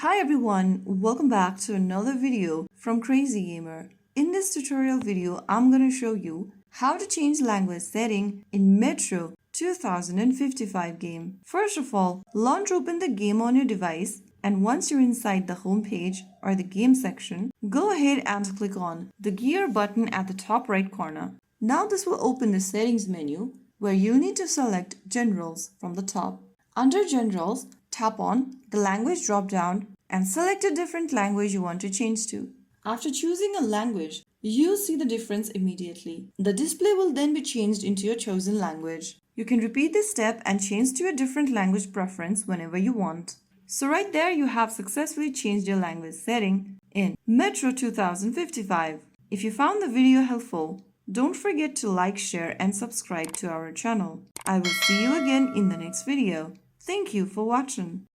Hi everyone, welcome back to another video from Crazy Gamer. In this tutorial video, I'm going to show you how to change language setting in Metro 2055 game. First of all, launch open the game on your device, and once you're inside the home page or the game section, go ahead and click on the gear button at the top right corner. Now this will open the settings menu where you need to select Generals from the top. Under Generals, tap on the language drop-down and select a different language you want to change to. After choosing a language, you'll see the difference immediately. The display will then be changed into your chosen language. You can repeat this step and change to a different language preference whenever you want. So right there you have successfully changed your language setting in Metro 2055. If you found the video helpful, don't forget to like, share and subscribe to our channel. I will see you again in the next video. Thank you for watching.